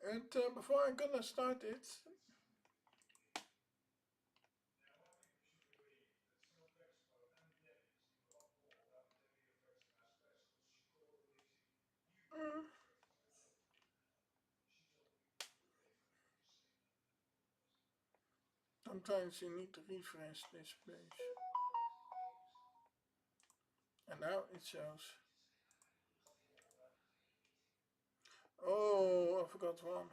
And before I'm gonna start it, mm, sometimes you need to refresh this page. And now it shows. Oh, I forgot one.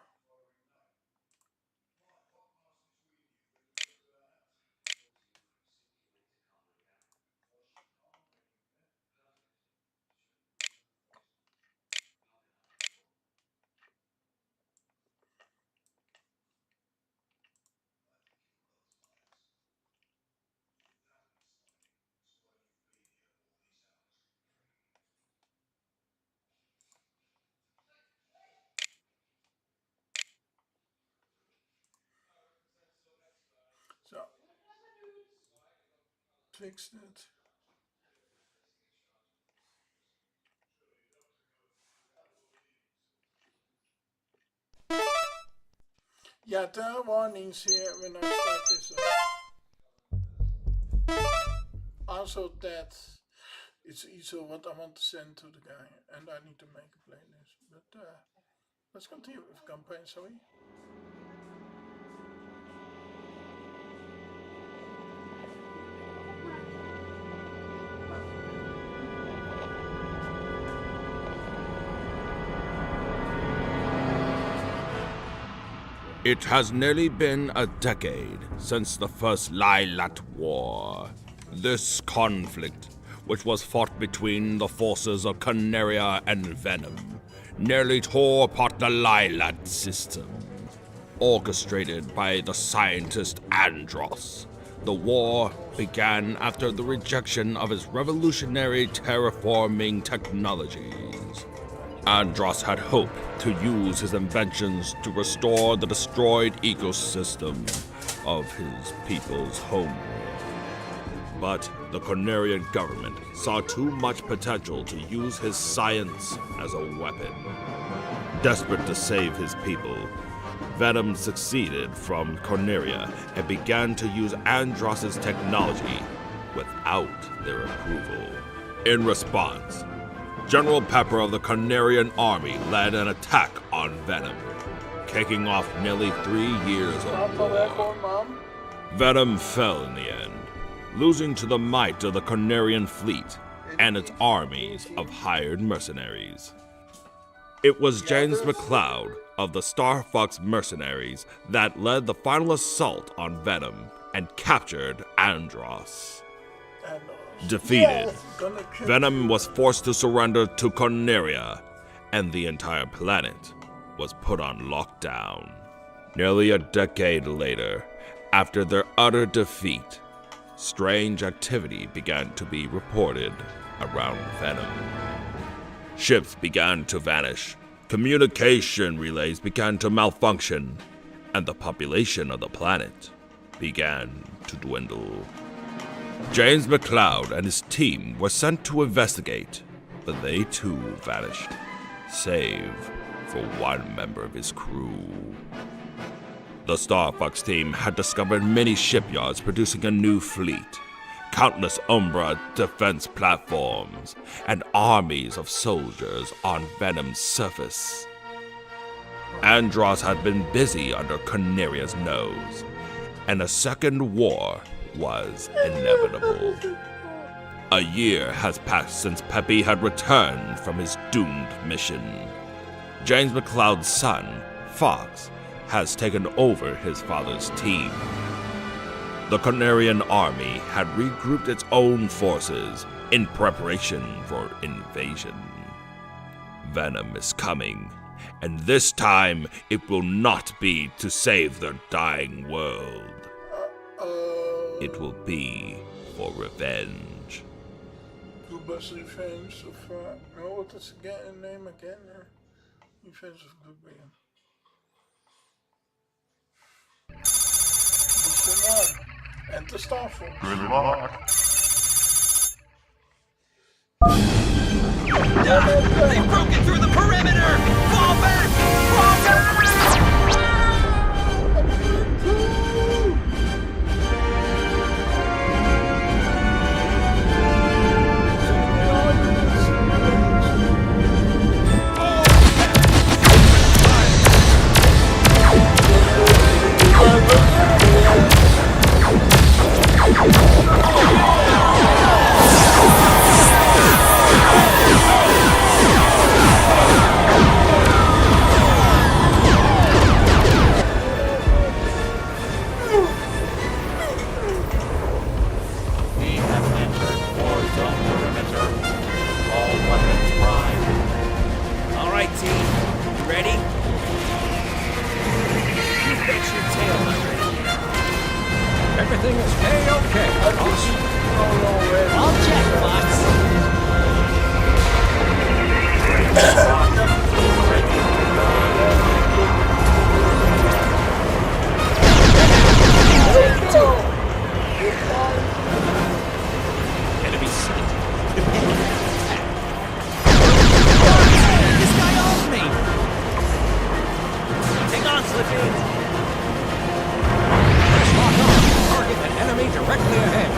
So, fix that. Yeah, there are warnings here when I start this up. Also that it's easier what I want to send to the guy, and I need to make a playlist. But let's continue with campaign, shall we? It has nearly been a decade since the first Lilat War. This conflict, which was fought between the forces of Canaria and Venom, nearly tore apart the Lilat system. Orchestrated by the scientist Andros, the war began after the rejection of his revolutionary terraforming technologies. Andros had hoped to use his inventions to restore the destroyed ecosystem of his people's homeworld. But the Cornerian government saw too much potential to use his science as a weapon. Desperate to save his people, Venom succeeded from Corneria and began to use Andros's technology without their approval. In response, General Pepper of the Cornerian army led an attack on Venom, kicking off nearly 3 years of war. Venom fell in the end, losing to the might of the Cornerian fleet and its armies of hired mercenaries. It was James McCloud of the Star Fox mercenaries that led the final assault on Venom and captured Andros. Defeated, Venom was forced to surrender to Corneria, and the entire planet was put on lockdown. Nearly a decade later, after their utter defeat, strange activity began to be reported around Venom. Ships began to vanish, communication relays began to malfunction, and the population of the planet began to dwindle. James McCloud and his team were sent to investigate, but they too vanished, save for one member of his crew. The Star Fox team had discovered many shipyards producing a new fleet, countless Umbra defense platforms, and armies of soldiers on Venom's surface. Andros had been busy under Canaria's nose, and a second war was inevitable. A year has passed since Peppy had returned from his doomed mission. James McCloud's son, Fox, has taken over his father's team. The Cornerian army had regrouped its own forces in preparation for invasion. Venom is coming, and this time it will not be to save their dying world. It will be for revenge. Goodbye's Revenge of... no, what is the name again? Revenge of Goodbye. Mission 1. Enter Starfall. Good luck. They've broken through the perimeter! Fall back! Fall back! Everything is A-okay. I'll check, Fox. Enemy sight. This guy owns me. Hang on, Slippy. Let's lock on. Target an enemy directly ahead.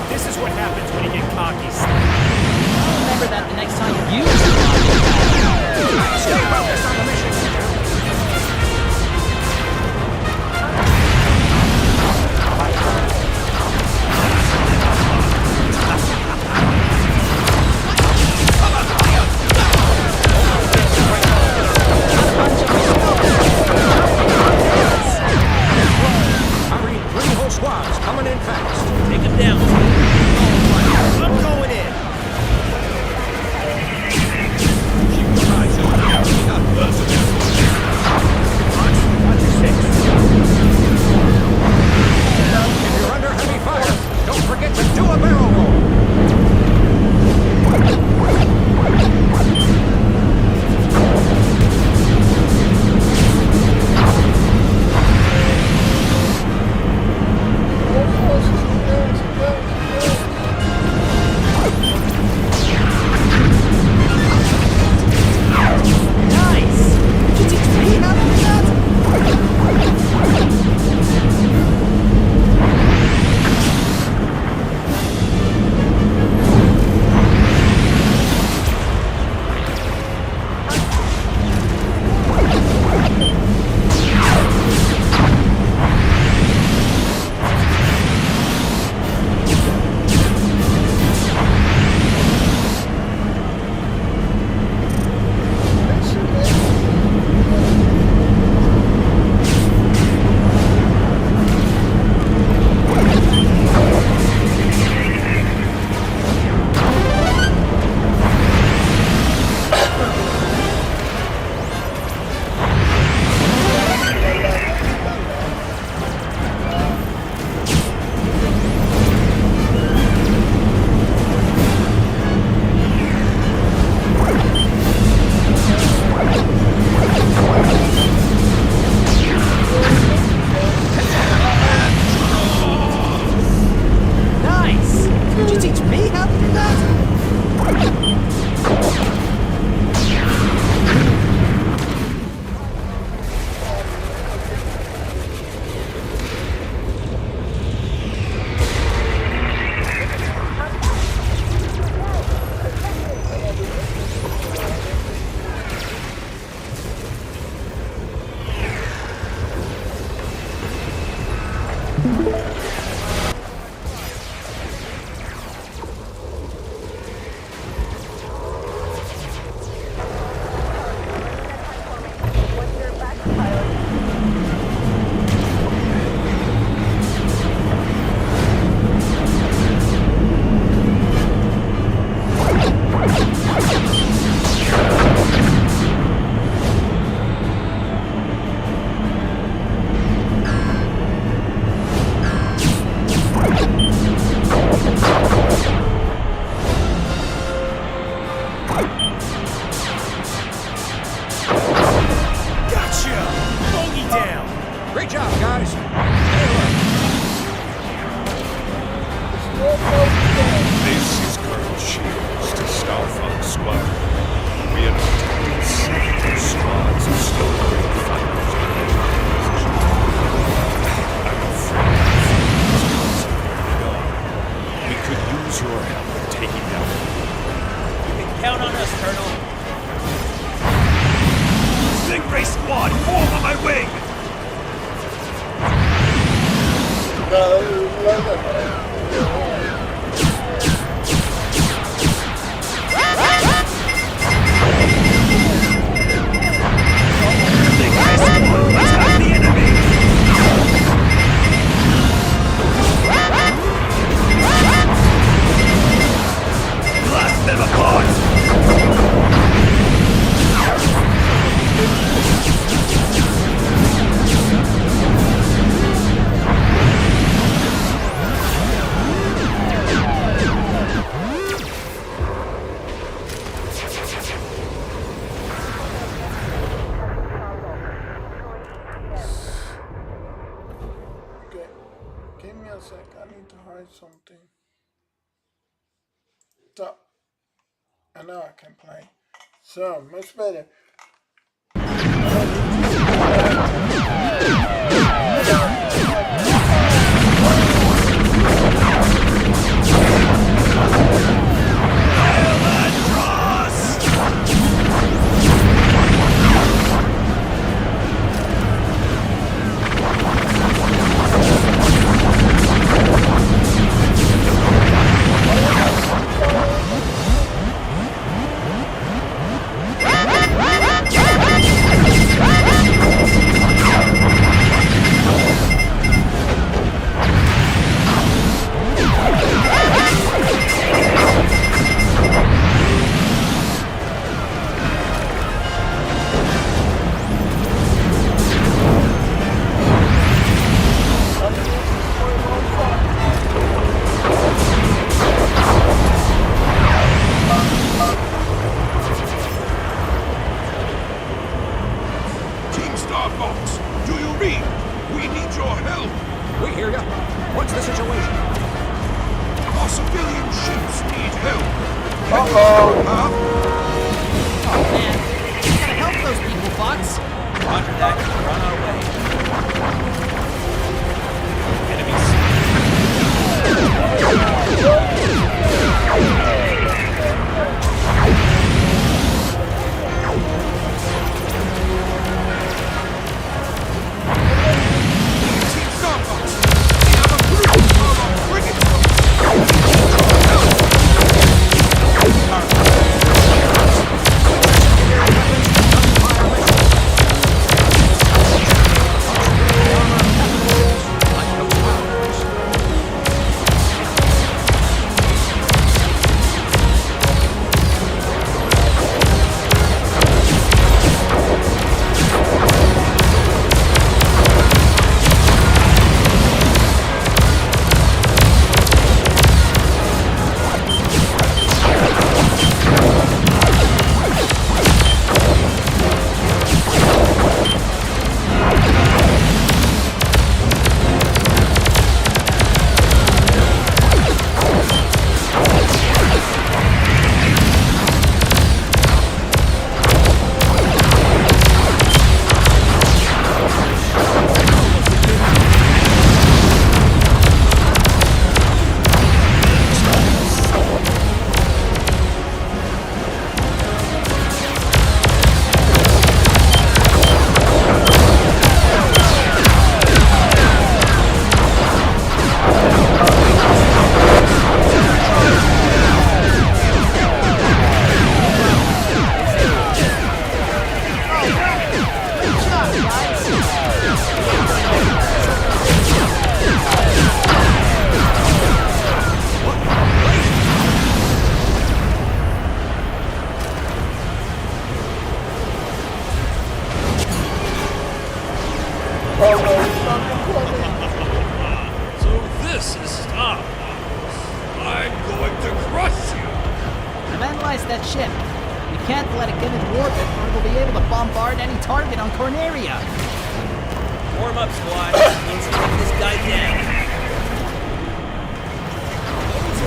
This is what happens when you get cocky. I'll remember that the next time you use the logic. Stay focused on the mission. Hurry, 3 whole squads coming in fast. Take him down. I'm going in. Keep your eyes open. Great job, guys. Stay alert. This is Colonel Shields to Starfall Squad. We have detected 70 squads of Stone fighters in position. I'm afraid our squads are very gone. We could use your help in taking them. You can count on us, Colonel. Stingray Squad, form on my wing! Stingray Squad, attack the enemy! Blast them apart! Okay, give me a sec. I need to hide something. So, and now I can play. So, much better. Team Starfox, do you read? We need your help. We hear ya. What's the situation? Our civilian ships need help. Uh-oh. Huh? Oh, man. We gotta help those people, Fox. Roger that. We're on our way. Team Starfox, we have a group of our frigates. So this is Star Wars. I'm going to crush you. I've analyzed that ship. We can't let it get into orbit or we'll be able to bombard any target on Corneria. Warm up, squad. Let's take this guy down.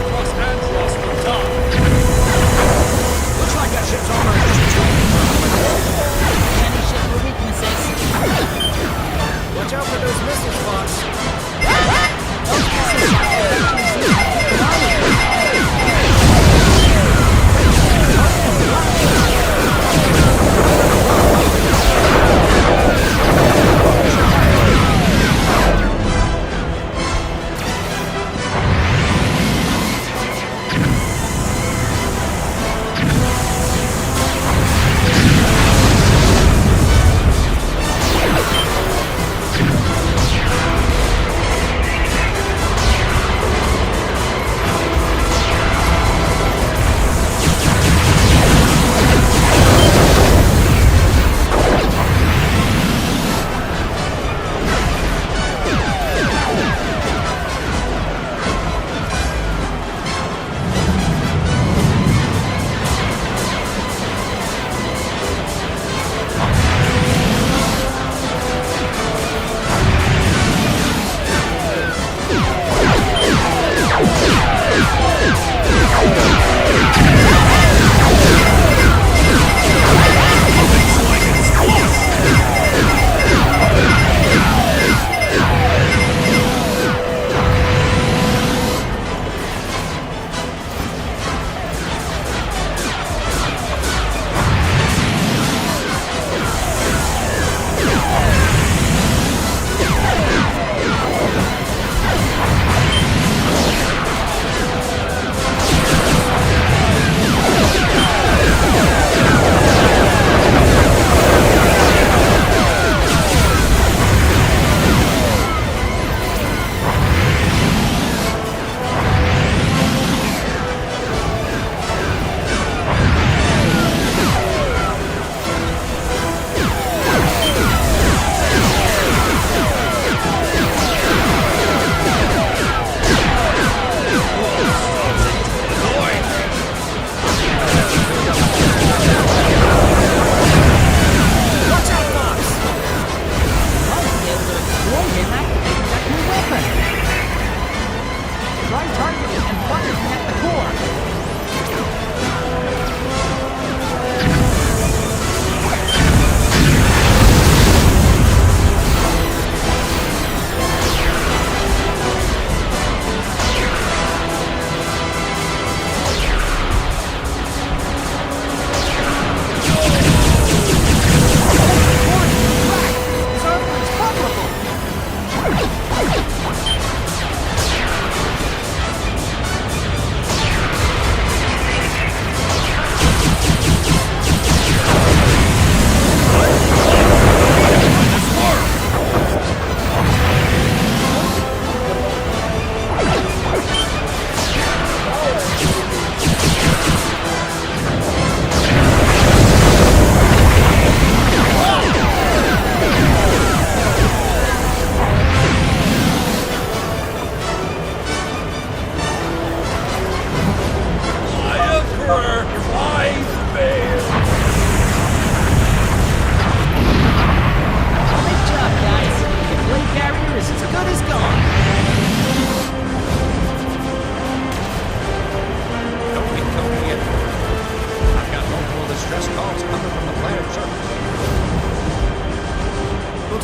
Cross andreas from top. Looks like that ship's armor is just too. Any ship for weaknesses. Watch out for those missiles, boss.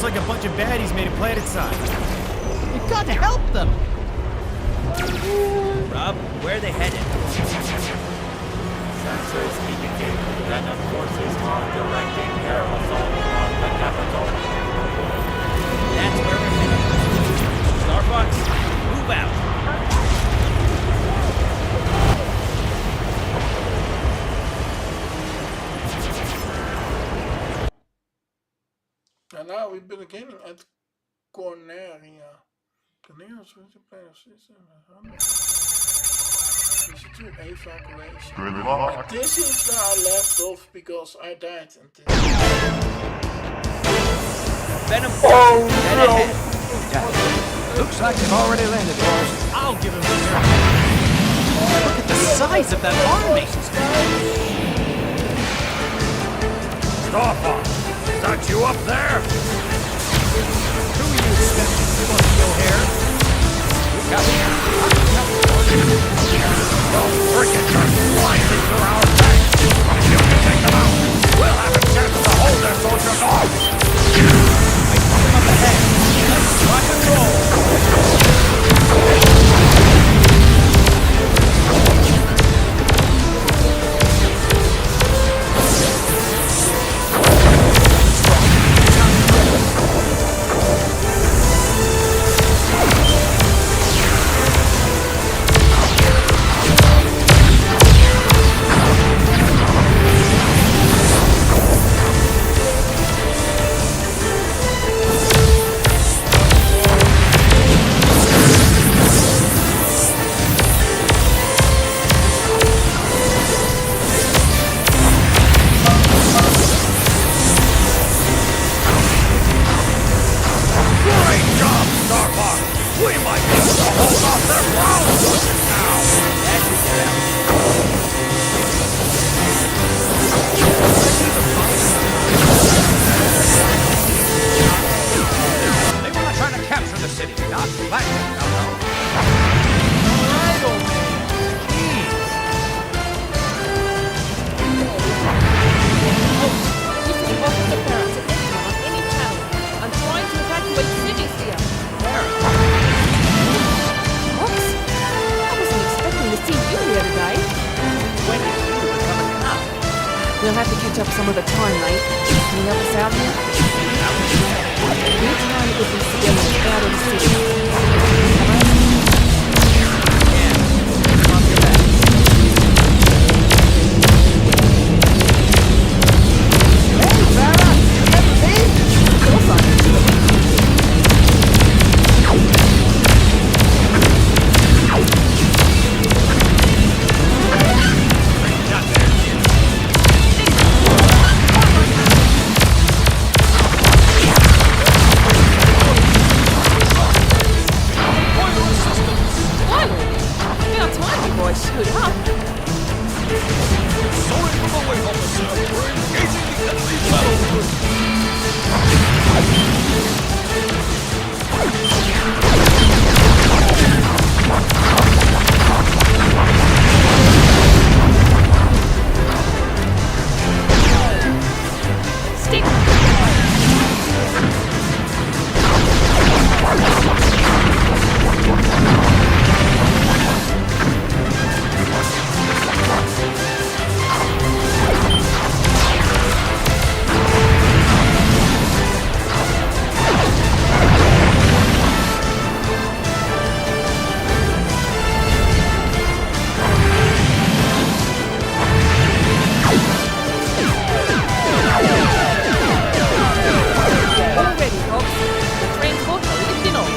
like a bunch of baddies made a planet sign. You've got to help them! Rob, where are they headed? Sensors indicate Venom forces are directing air assault on the capital. That's where we're headed. Starbucks, move out! And now we've been beginning at Corneria. Corneria is the player system. Is it to evacuation? Good luck. This is where I left off because I died in this. Venom Oh, head no. ahead. Yeah. Looks like they've already landed, boys. I'll give him a miracle. Look at the size of that army! Starfox, is that you up there? Who are you expecting, Scorpio hair? Copy. Those frigates are blinding through our tanks! You can take them out! We'll have a chance to hold their soldiers off! I put them up ahead. Let's rock and roll. Great job, Starbuck! We might be able to hold off their ground forces now! That should get out. They were trying to capture the city, not flash it. Alright, old man. Jeez. This is Officer Farrah to anyone on any channel. I'm trying to evacuate cities here. Ox? I wasn't expecting to see you here today. When did you become a cop? We'll have to catch up some other time, mate. Can you help us out here? We're trying to get these civilians out of the city. Off your back. Hey, Farrah! Remember me? Of course I can. Not there, kid. Finally! About time you boys showed up. Sorry for the wait, officer. We're engaging the enemy battle group. Stick! Already, folks. The transporter is in on.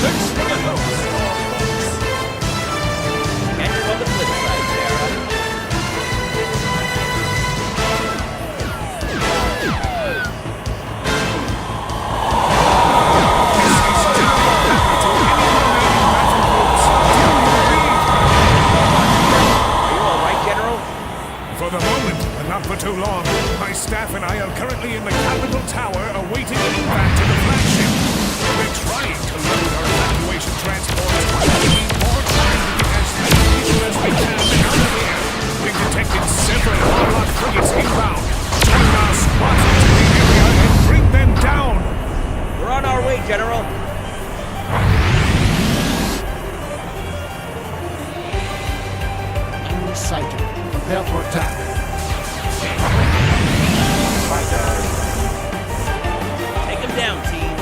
Thanks for the help, Starbucks. Catch you on the flip side, Farrah. Are you all right, General? For the moment, but not for too long. My staff and I are currently in the Capitol Tower awaiting an evac to the flagship. We're trying to load our evacuation transports, but we need more time to get as many people as we can out of here. We've detected several Warlock frigates inbound. Join our squads into the area and bring them down. We're on our way, General. Enemy sighted. Prepare for attack. Take him down, team.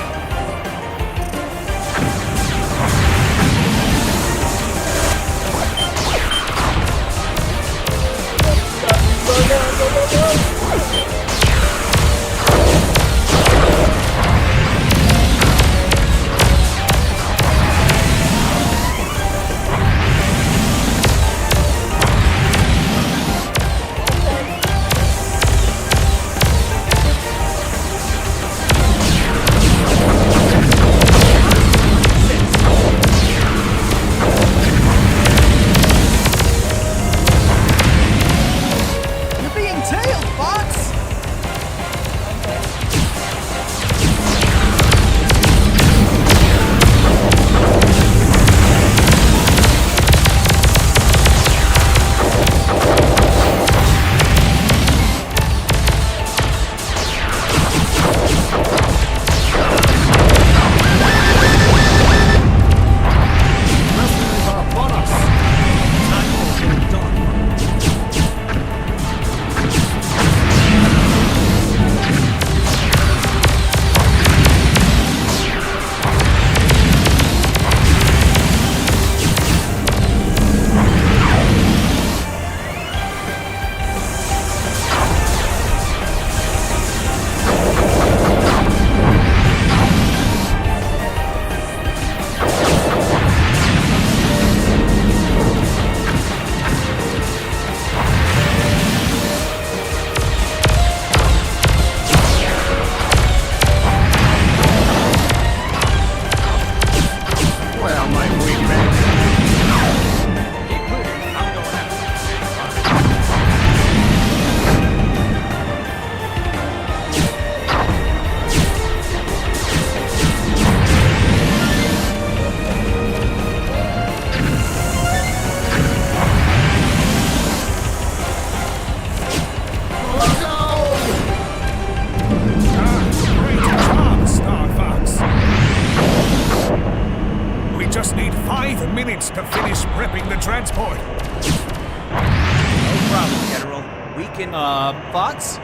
Thoughts?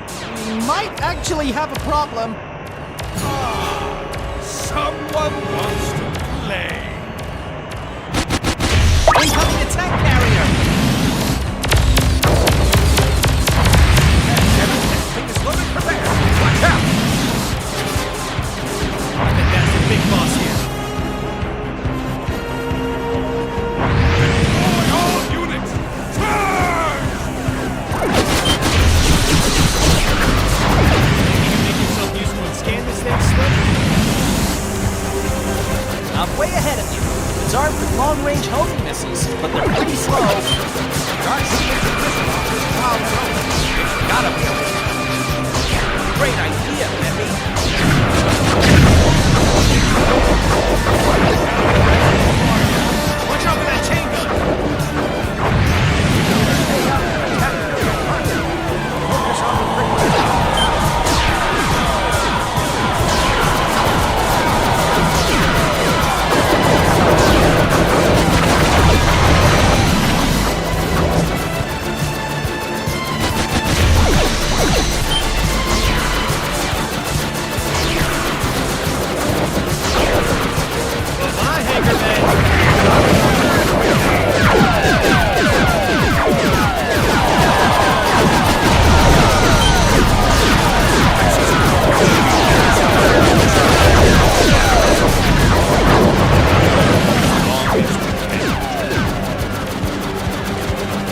We might actually have a problem. Someone wants to play. Incoming attack carrier! Everything is loaded for there. Watch out! I think that's the big boss here. Deploy all units! Charge! You can make yourself useful and scan this thing, Slim? I'm way ahead of you. It's armed with long-range homing missiles, but they're pretty slow. Try seeing the missile off this cloud cover. It's gotta be over there. Great idea, Peppy. Watch out for that chain gun! Stay up and attack your target. Focus on the frigate. My hangar man!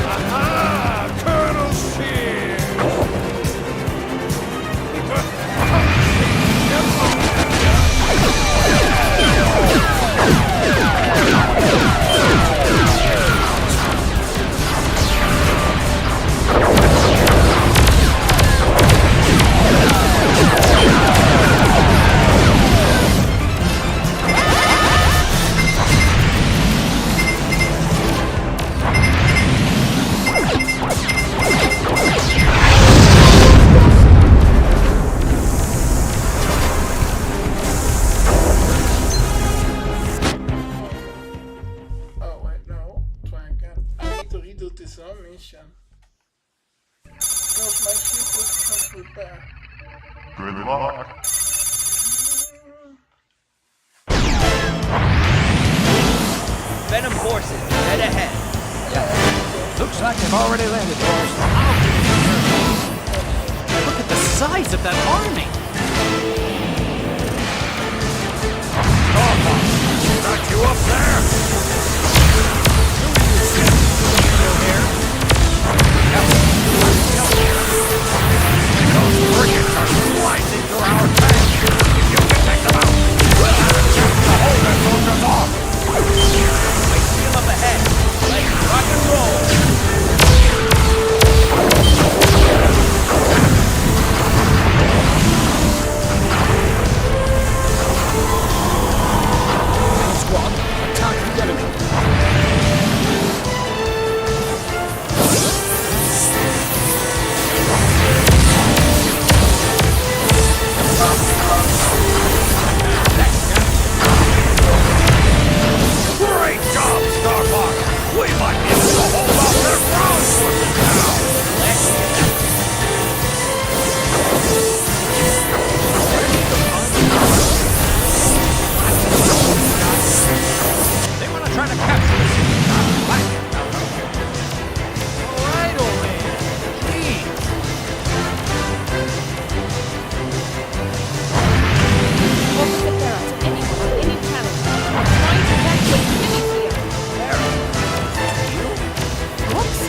Aha! Colonel Shears! Oh wait, no. Try again. I need to redo this mission. Because my ship is not prepared. Good luck. Venom forces, dead ahead. Looks like they've already landed, boys. Look at the size of that army! Got you up there? Those frigates are slicing through our tanks. If you can take them out, we'll have a chance to hold their soldiers off. I see him up ahead. Let's rock and roll. Squad, attack the enemy! Great job, Starbuck. We might be able to hold off their ground forces now. They want to try to capture us. I like it. Alright, old man. Gee. Officer Farah, to anyone on any planet, I'm trying to evacuate cities here. Whoops.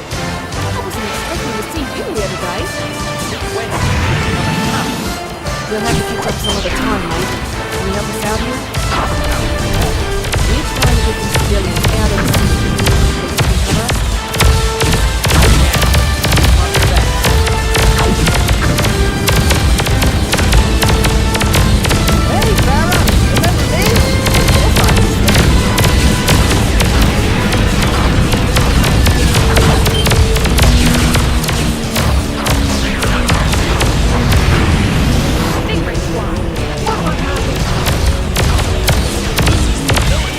I wasn't expecting to see you here today. We'll have to catch up some other time, mate. Can you help us out here? We're trying to get these civilians out of the city. Think you can cover us? Hey, Farah! Remember me? Yes, I Big Red Squad. What would happen? This is the villain.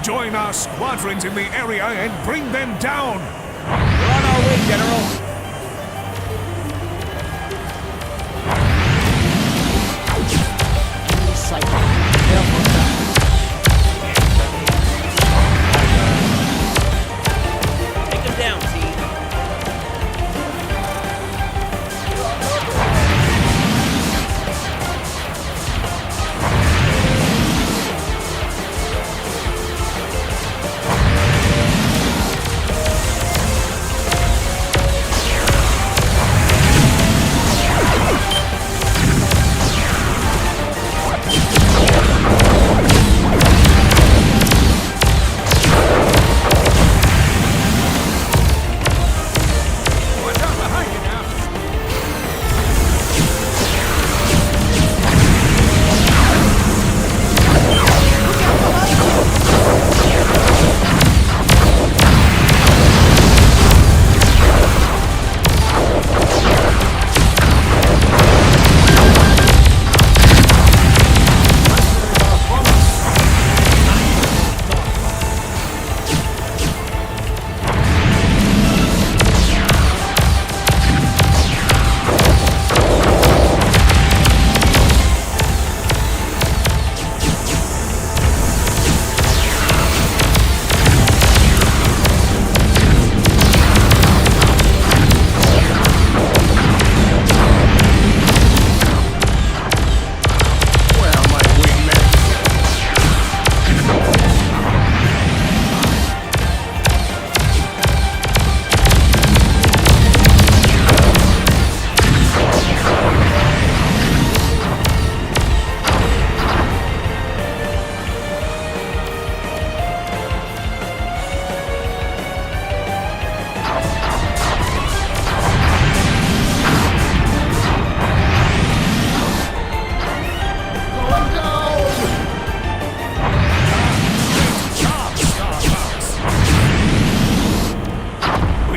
join our squadrons in the area and bring them down. We're on our way, General. Take him down, team.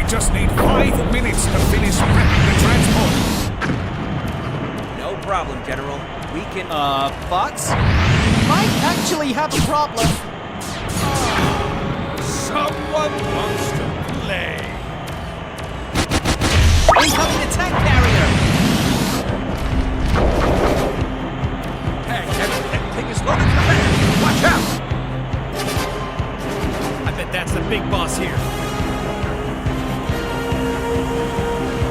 Just need 5 minutes to finish prepping the transport. No problem, General. We can... Fox? Might actually have a problem. Someone wants to play. Incoming attack carrier! Hey, that thing is loaded for battle. Watch out! I bet that's the big boss here.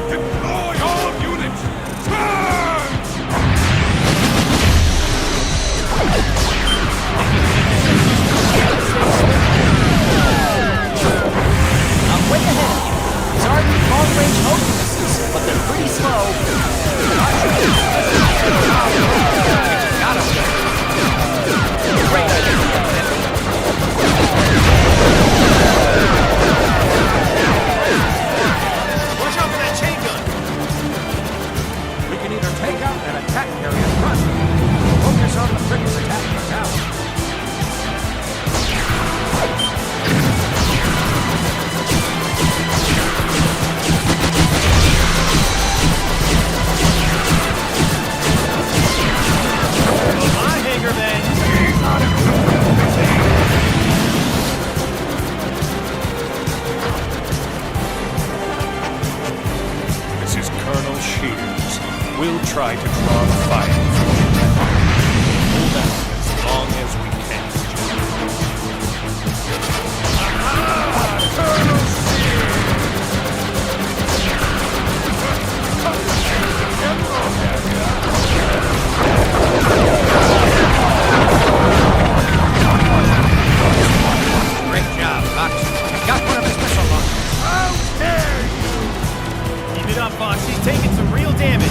Deploy all units! Charge! I'm way ahead of you. These aren't long-range open missiles, but they're pretty slow. Got him! Great idea, Watch out for that chain gun! We can either take out an attack carrier and run, or focus on the frigates attacking the tower. My hangar then! This is Colonel Shears. We'll try to draw the fire. Hold out as long as we can. Colonel Great job, Fox. Got one of his missile launchers. Keep it up, Fox. He's taking some real damage.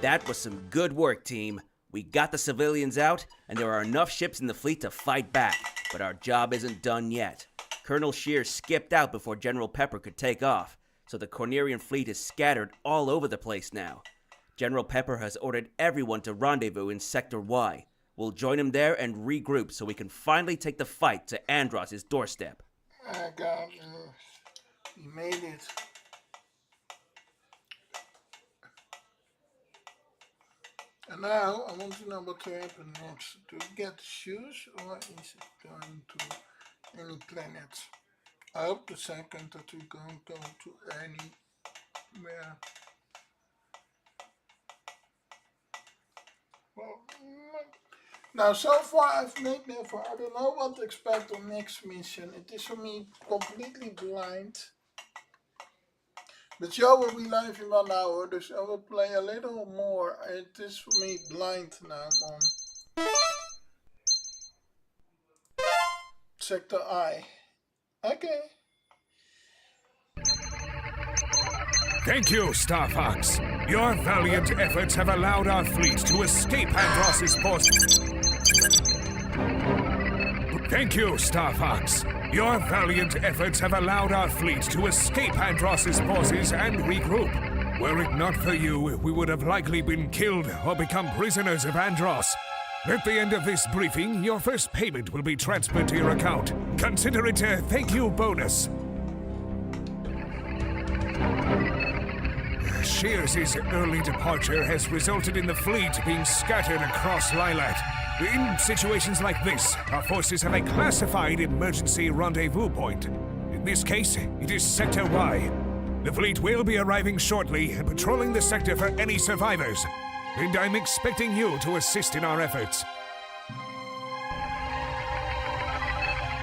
That was some good work, team. We got the civilians out, and there are enough ships in the fleet to fight back, but our job isn't done yet. Colonel Shear skipped out before General Pepper could take off, so the Cornerian fleet is scattered all over the place now. General Pepper has ordered everyone to rendezvous in Sector Y. We'll join him there and regroup so we can finally take the fight to Andros' doorstep. I got we made it. And now I want to know what to happen next. Do we get the shoes or is it going to any planets? I hope the second that we don't go to anywhere. Well, now so far I've made never. I don't know what to expect on next mission. It is for me completely blind. The show will be live in 1 hour, so I will play a little more. It is for me blind now on Sector I. Okay. Thank you, Star Fox. Your valiant efforts have allowed our fleet to escape Andros' forces. Thank you, Star Fox. Your valiant efforts have allowed our fleet to escape Andros' forces and regroup. Were it not for you, we would have likely been killed or become prisoners of Andros. At the end of this briefing, your first payment will be transferred to your account. Consider it a thank you bonus. Shears' early departure has resulted in the fleet being scattered across Lilat. In situations like this, our forces have a classified emergency rendezvous point. In this case, it is Sector Y. The fleet will be arriving shortly and patrolling the sector for any survivors. And I'm expecting you to assist in our efforts.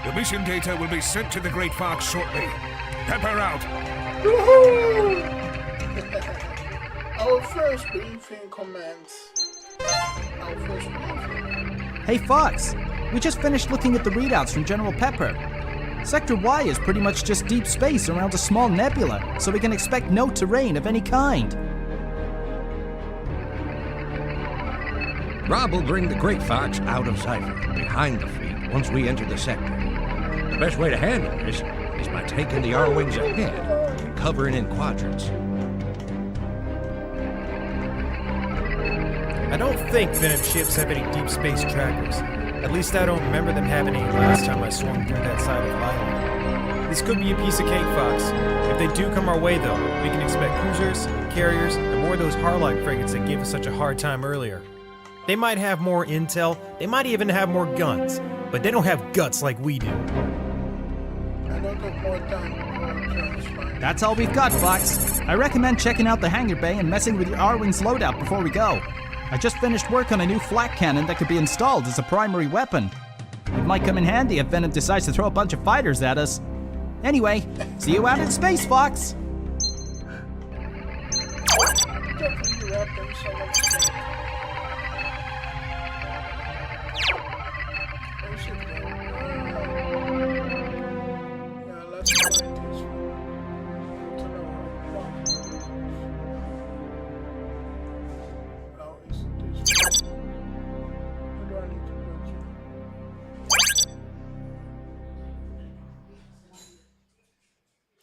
The mission data will be sent to the Great Fox shortly. Pepper out! Woohoo! Our first briefing comments. Our first briefing. Hey Fox, we just finished looking at the readouts from General Pepper. Sector Y is pretty much just deep space around a small nebula, so we can expect no terrain of any kind. Rob will bring the Great Fox out of Cypher, behind the fleet, once we enter the sector. The best way to handle this is by taking the R-Wings ahead and covering in quadrants. I don't think Venom ships have any deep space trackers. At least I don't remember them having any last time I swung through that side of Lilac. This could be a piece of cake, Fox. If they do come our way, though, we can expect cruisers, carriers, and more of those Harlock frigates that gave us such a hard time earlier. They might have more intel, they might even have more guns, but they don't have guts like we do. I don't have more time for That's all we've got, Fox. I recommend checking out the hangar bay and messing with your R-Wings loadout before we go. I just finished work on a new flak cannon that could be installed as a primary weapon. It might come in handy if Venom decides to throw a bunch of fighters at us. Anyway, see you out in space, Fox!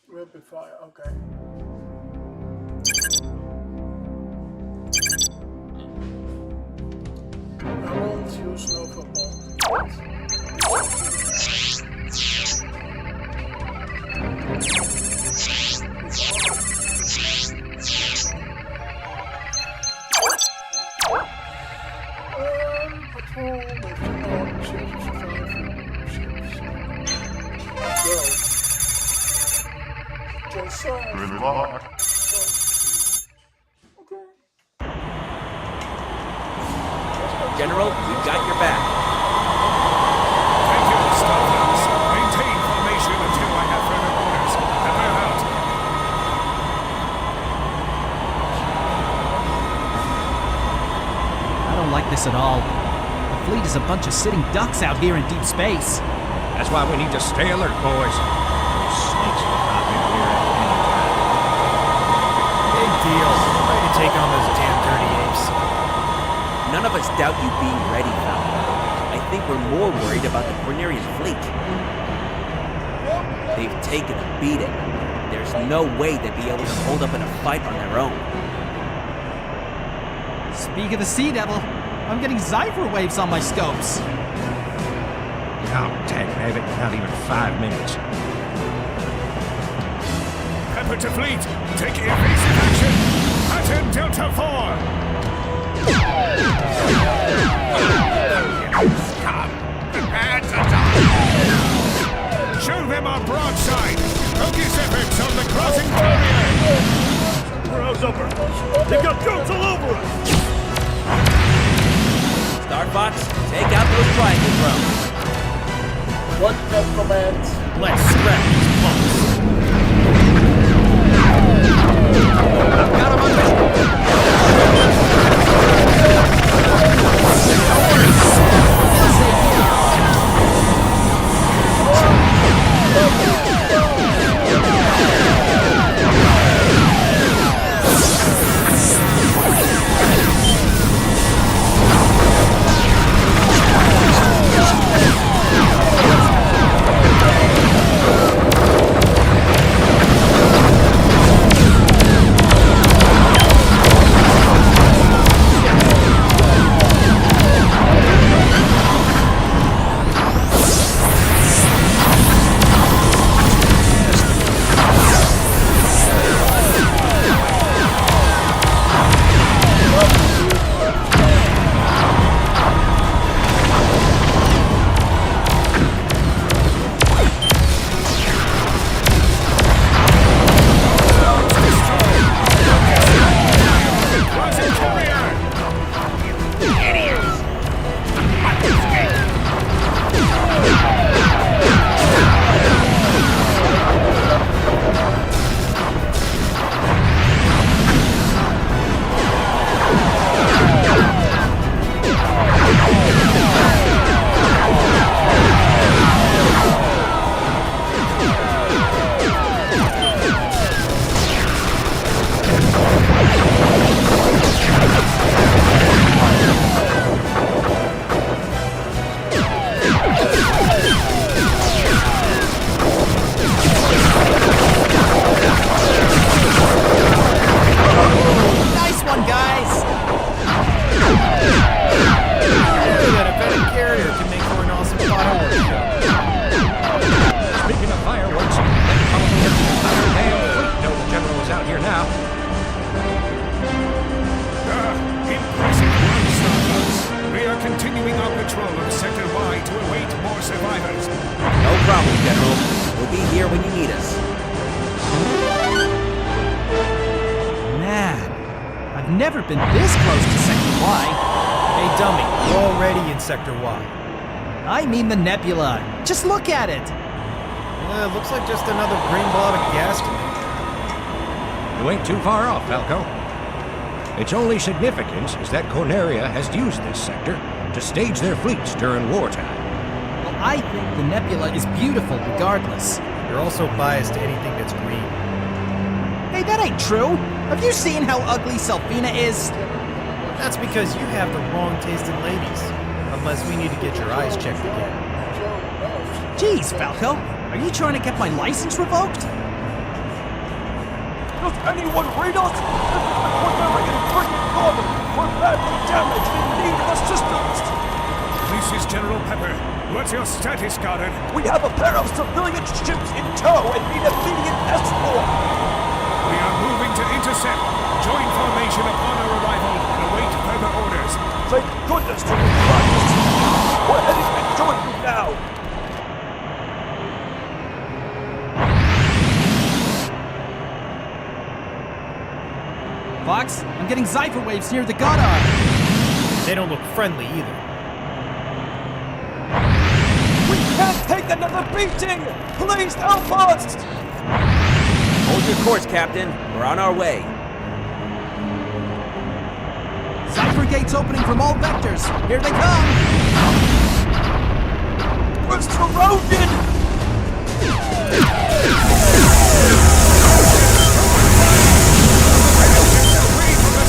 Rapid fire, okay. I won't use Nova Bomb. Patrol with ships, Good luck. General, we got your back. Thank you, Star Fox. Maintain formation until I have further orders. Pepper out. I don't like this at all. The fleet is a bunch of sitting ducks out here in deep space. That's why we need to stay alert, boys. Those snakes will pop in here at any time. Big deal. Right take on those damn dirty apes. None of us doubt you being ready, Falco. I think we're more worried about the Cornerian fleet. They've taken a beating. There's no way they'd be able to hold up in a fight on their own. Speak of the Sea Devil, I'm getting Zypher waves on my scopes. Oh, dagnabbit, not even 5 minutes. Pepper to fleet! Take evasive action! Pattern Delta 4! Scum! Prepare to die! Show them our broadside! Focus efforts on the crossing barrier! Rouse upper! They've got goats all over us! Star Fox, take out those triangle drones. What commands? Let's scrap these punks. Got him on Never been this close to Sector Y. Hey, dummy, we're already in Sector Y. I mean the nebula. Just look at it. Looks like just another green blob of gas to me. You ain't too far off, Falco. Its only significance is that Corneria has used this sector to stage their fleets during wartime. Well, I think the nebula is beautiful regardless. You're also biased to anything that's green. Hey, that ain't true. Have you seen how ugly Selfina is? That's because you have the wrong taste in ladies. Unless we need to get your eyes checked again. Jeez, Falco. Are you trying to get my license revoked? Does anyone read us? This is the Cornerian Army. We're badly damaged and need assistance. This is General Pepper. What's your status, Guardian? We have a pair of civilian ships in tow and need immediate escort. We are moving to intercept. Join formation upon our arrival and await further orders. Thank goodness for the practice. We're heading to join you now. Fox, I'm getting Zypher waves near the Goddard. They don't look friendly either. We can't take another beating! Please help us! Hold your course, Captain. We're on our way. Zypher gates opening from all vectors. Here they come! We're surrounded! Away from the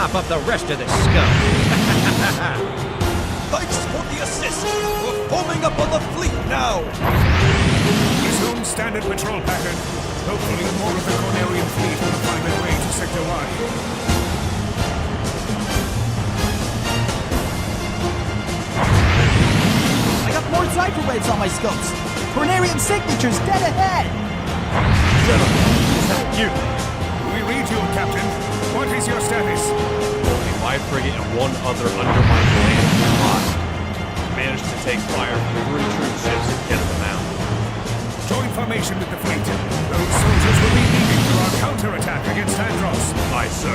chop up the rest of this scum. Thanks for the assist. We're forming up on the fleet now. Resume standard patrol pattern. Hopefully more of the Cornerian fleet will find their way to Sector 1. I got more cipher waves on my scopes. Cornerian signatures dead ahead. Gentlemen, is that you? We read you, Captain. What is your status? Only my frigate and one other under my command survived. Managed to take fire from 3 troop ships and get them out. Join formation with the fleet. Those soldiers will be needed for our counterattack against Andros. Aye, sir.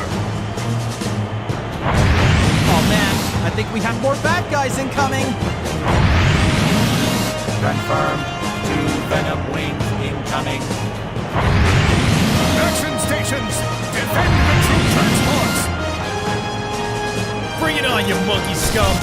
Oh man, I think we have more bad guys incoming. Confirmed. 2 Venom wings incoming. Action stations! Defend the troop transports! Bring it on, you monkey scum!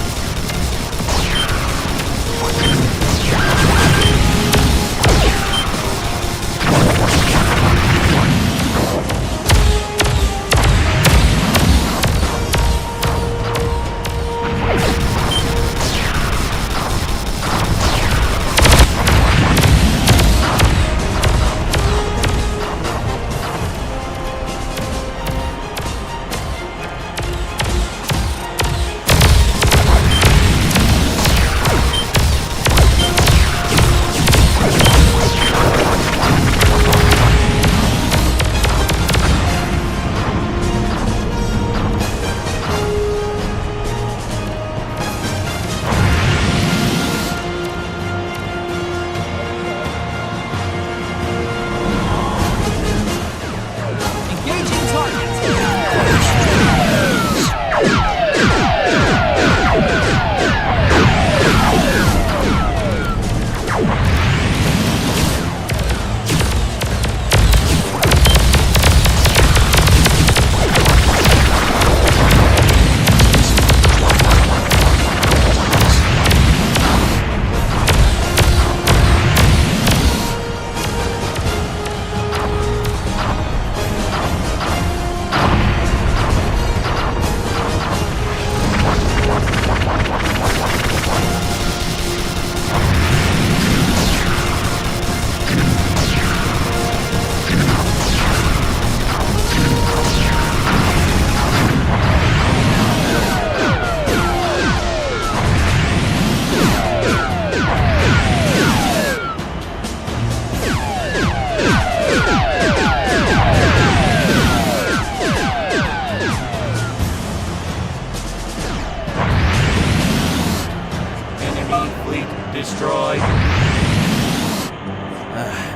destroyed.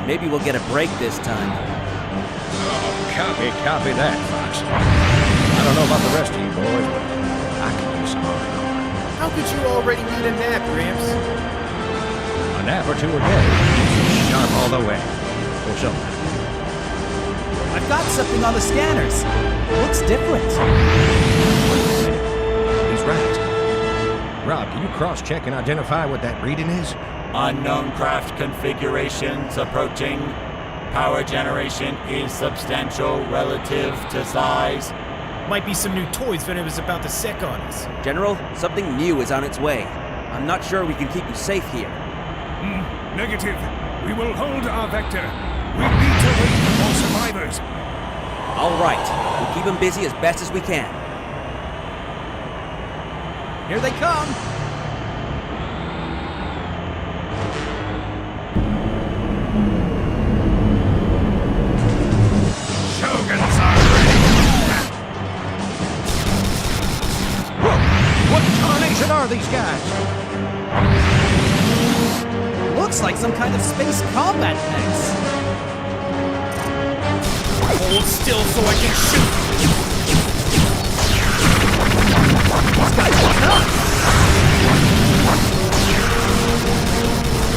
Maybe we'll get a break this time. Oh, copy that, Fox. I don't know about the rest of you boys, but I could use some R&R. How could you already need a nap, Gramps? A nap or two a day keeps you sharp all the way. Or something. I've got something on the scanners. Looks different. Wait a minute. He's right. Rob, can you cross-check and identify what that reading is? Unknown craft configurations approaching. Power generation is substantial relative to size. Might be some new toys Venom is about to sick on us. General, something new is on its way. I'm not sure we can keep you safe here. Negative. We will hold our vector. We need to wait for more survivors. All right. We'll keep them busy as best as we can. Here they come! Shoguns are ready. Whoa! What tarnation are these guys? Looks like some kind of space combat mix. Hold still so I can shoot! These guys are nuts!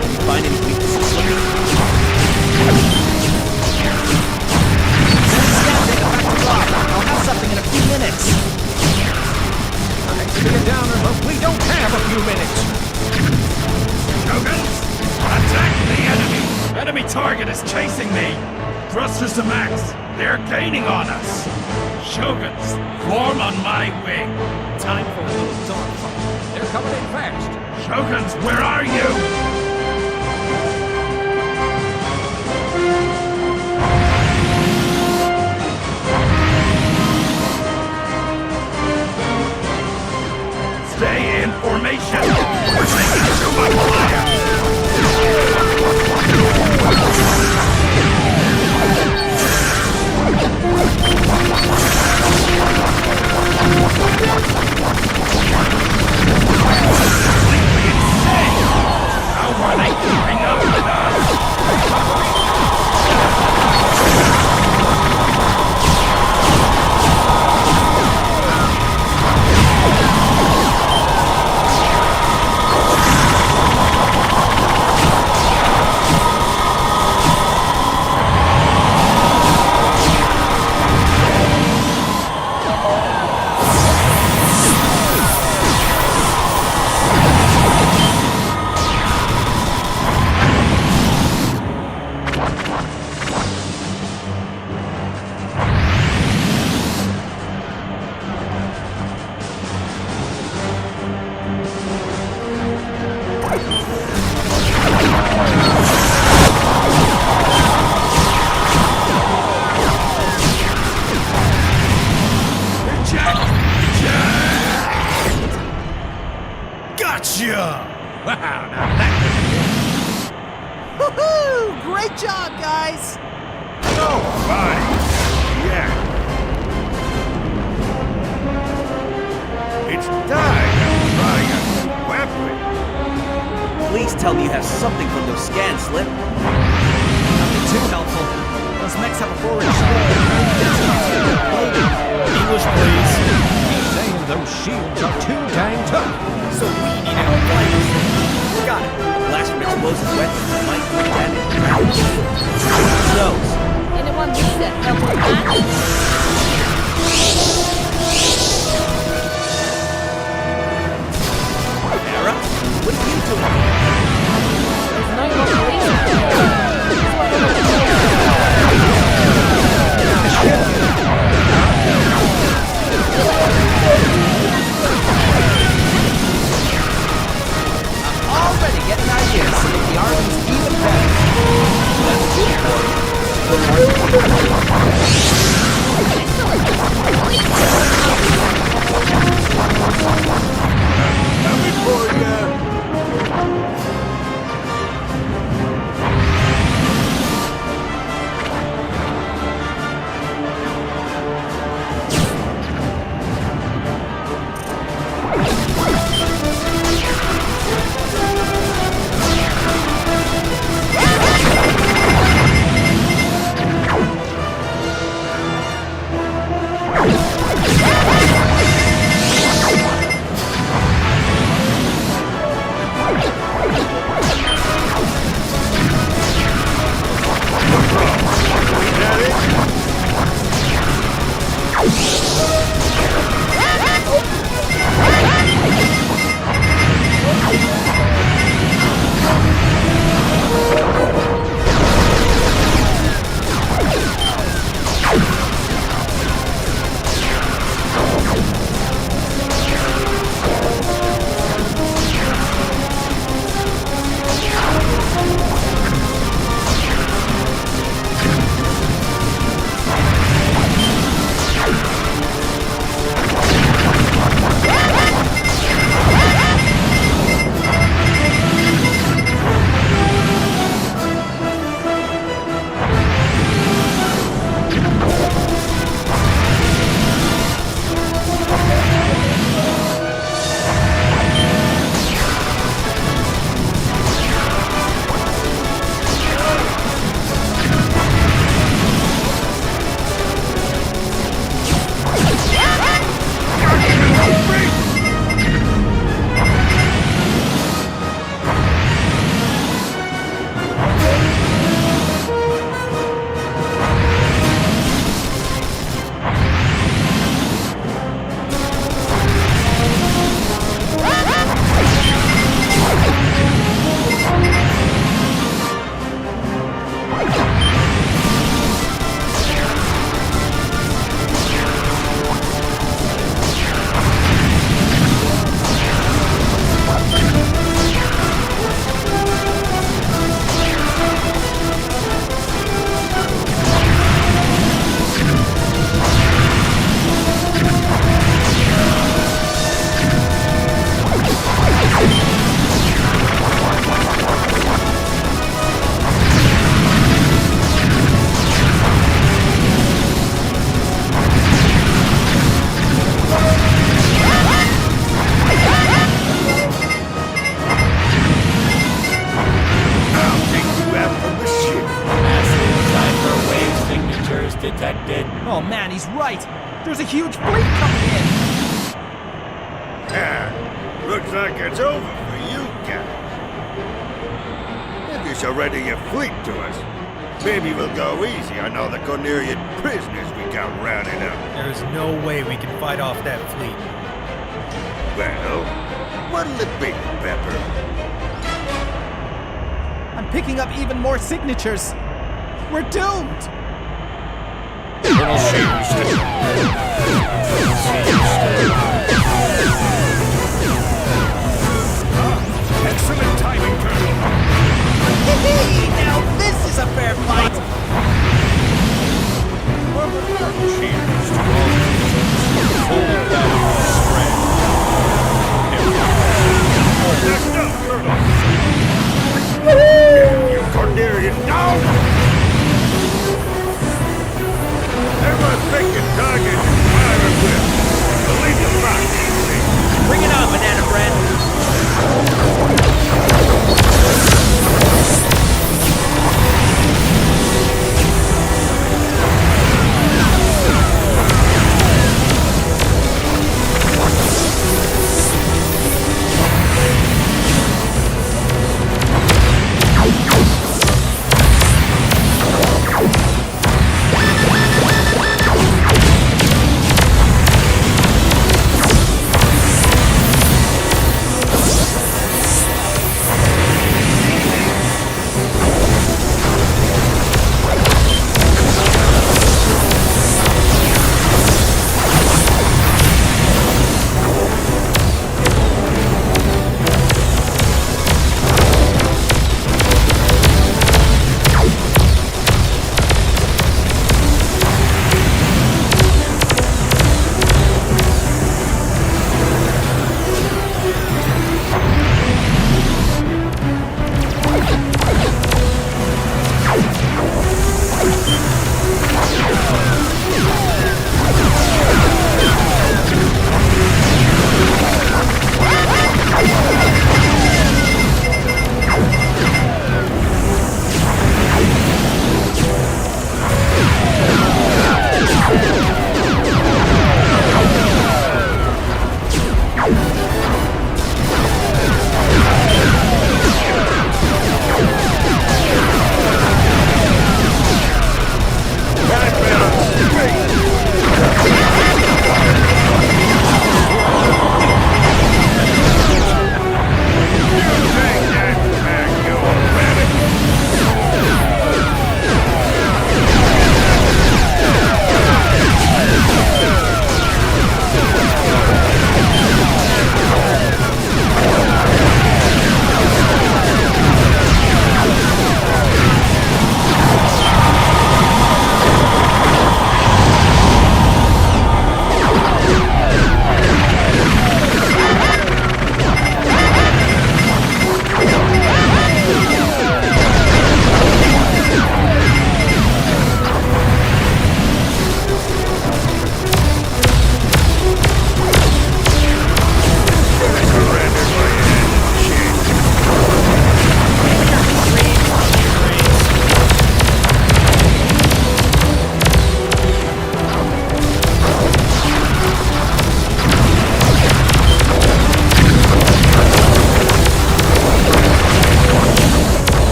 Can you find any weaknesses? Send a scan data back to Rob. I'll have something in a few minutes. I hate to be a downer, but we don't have a few minutes. Shoguns, attack the enemy. Enemy target is chasing me. Thrusters to max. They're gaining on us. Shoguns, form on my wing. Time for a little dogfight. They're coming in fast. Shoguns, where are you? Stay in formation. We're taking too much fire. How are they keeping up with us? Woohoo! Great job, guys! Nobody yet. It's time to try a new weapon. Please tell me you have something from those scans, Slip. Nothing too helpful. Those mechs have a forward shield. English, please. He's saying those shields are too dang tough. So we need help fighting this thing. Got it. Blast from explosive weapons might do damage. Who knows? Anyone needs that help with that? Sarah, what are you doing? There's no more police out here. Already getting ideas to make the Arvins even better. That's good for you. Coming for you. Oh man, he's right. There's a huge fleet coming in. Looks like it's over for you guys. If you surrender your fleet to us, maybe we'll go easy on all the Cornerian prisoners we got rounded up. There is no way we can fight off that fleet. Well, what'll it be, Pepper? I'm picking up even more signatures. We're doomed. Colonel Shears. Excellent timing, Colonel. Now this is a fair fight! Cheers to all full battle spread. Next up, Colonel. You Cornerian down! Everyone thinking target and fire with. Believe the fire.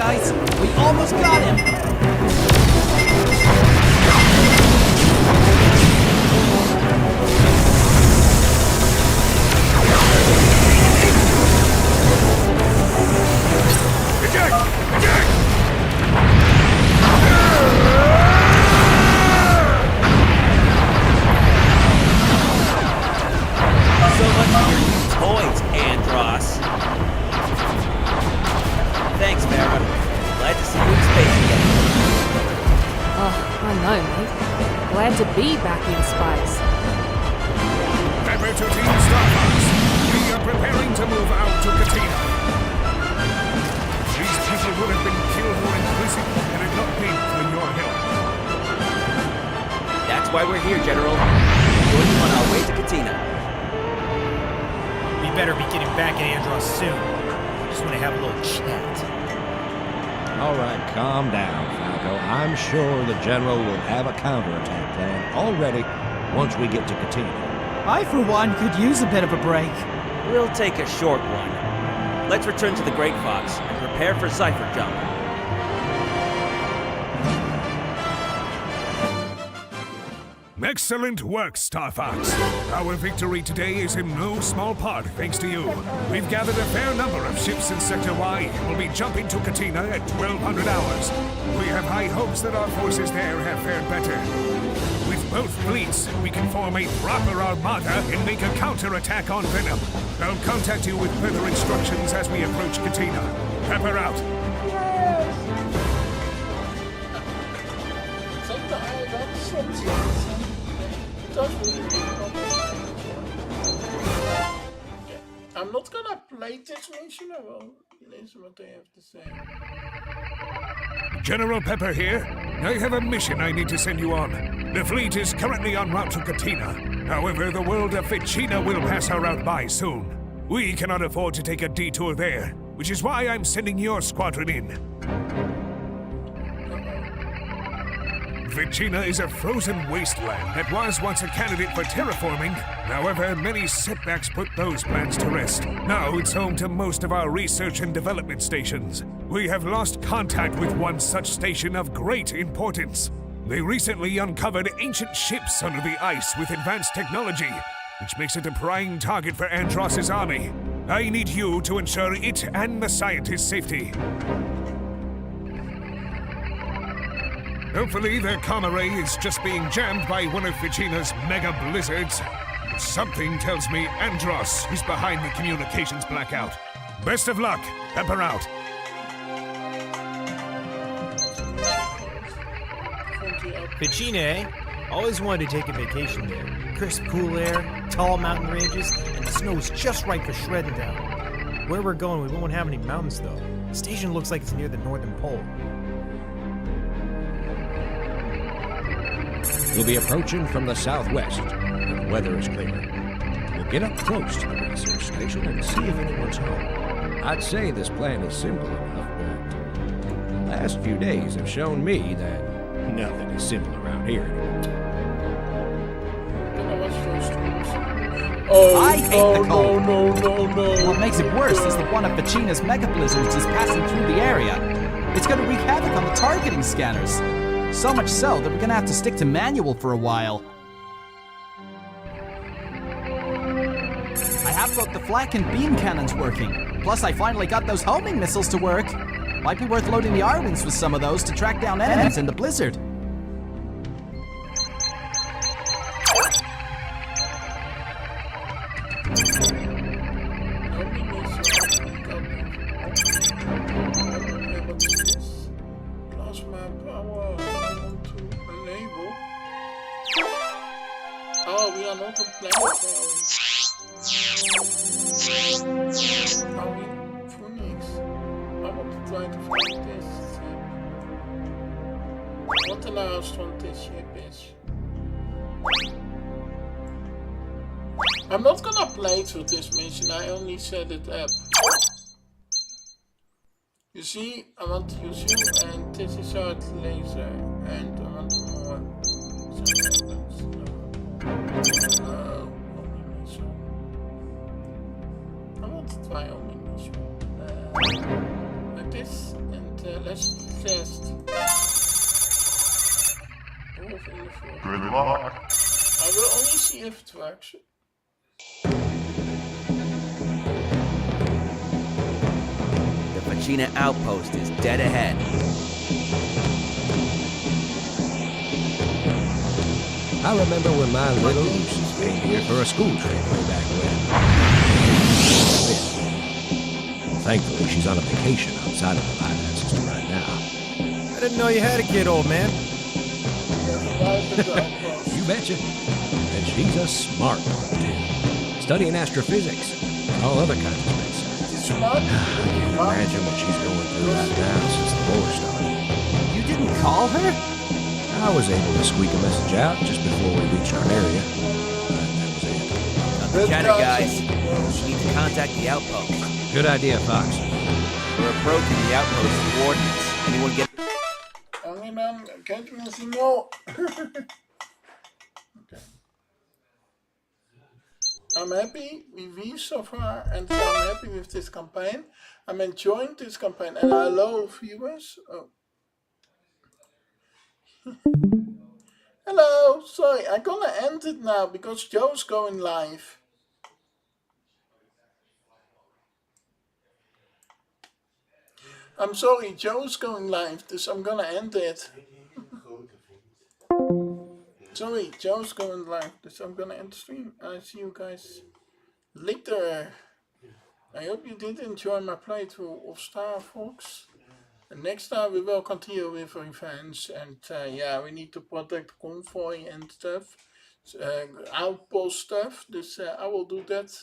guys. We almost got him. Eject! Eject! So much for your new toys, Andros. Thanks, Farah. Glad to see you in space again. Oh, I know, mate. Glad to be back in space. Pepper to Team Starbucks. We are preparing to move out to Katina. These people would have been killed or imprisoned had it not been for your help. That's why we're here, General. Join you on our way to Katina. We better be getting back at Andros soon. Just want to have a little chat. All right, calm down, Falco. I'm sure the General will have a counterattack plan all ready once we get to Katina. I, for one, could use a bit of a break. We'll take a short one. Let's return to the Great Fox and prepare for Cypher Jump. Excellent work, Star Fox. Our victory today is in no small part thanks to you. We've gathered a fair number of ships in Sector Y and will be jumping to Katina at 1200 hours. We have high hopes that our forces there have fared better. With both fleets, we can form a proper armada and make a counterattack on Venom. I'll contact you with further instructions as we approach Katina. Pepper out. I'm not gonna play this mission, I will listen what they have to say. General Pepper here. I have a mission I need to send you on. The fleet is currently en route to Katina. However, the world of Ficina will pass our route by soon. We cannot afford to take a detour there, which is why I'm sending your squadron in. Ficina is a frozen wasteland that was once a candidate for terraforming. However, many setbacks put those plans to rest. Now it's home to most of our research and development stations. We have lost contact with one such station of great importance. They recently uncovered ancient ships under the ice with advanced technology, which makes it a prime target for Andros' army. I need you to ensure it and the scientists' safety. Hopefully, their comm array is just being jammed by one of Ficina's mega blizzards. Something tells me Andros is behind the communications blackout. Best of luck. Pepper out. Ficina, eh? Always wanted to take a vacation there. Crisp, cool air, tall mountain ranges, and the snow's just right for shredding down. Where we're going, we won't have any mountains, though. The station looks like it's near the Northern Pole. We'll be approaching from the southwest, and the weather is clear. We'll get up close to the research station and see if anyone's home. I'd say this plan is simple enough, but the last few days have shown me that nothing is simple around here anymore. Oh, I hate the cold. no. What makes it worse is that one of Ficina's mega blizzards is passing through the area. It's going to wreak havoc on the targeting scanners. So much so that we're gonna have to stick to manual for a while. I have got the flak and beam cannons working. Plus I finally got those homing missiles to work. Might be worth loading the R-Wings with some of those to track down enemies in the blizzard. Oh, we are not on planet, are we? Phoenix? I want to try to find this ship. What the last one this ship is. I'm not gonna play through this mission, I only set it up. You see, I want to use you, and this is our laser, and I want more. I want to try only mission. Like this, and let's test. Good luck. I will only see if it works. The Fachina outpost is dead ahead. I remember when my little Lucy came here for a school trip way back when. Thankfully, she's on a vacation outside of the Lilac system right now. I didn't know you had a kid, old man. You betcha. And she's a smart one, too. Studying astrophysics and all other kinds of space science. Smart? I can't imagine what she's going through right now since the war started. You didn't call her? I was able to squeak a message out just before we reached our area. But that was it. Not the chatter, guys. We need to contact the outpost. Good idea, Fox. We're approaching the outpost coordinates. Anyone get... Can't you see no? Okay. I'm happy with these so far, and so I'm happy with this campaign. I'm enjoying this campaign, and hello viewers. Oh. Hello, sorry, I'm gonna end it now because Joe's going live. I'm sorry, Joe's going live, so I'm gonna end it. Sorry, Joe's going live, so I'm gonna end the stream. I see you guys later. I hope you did enjoy my playthrough of Star Fox. And next time we will continue with revenge, and yeah, we need to protect convoy and stuff, outpost stuff. Dus I will do that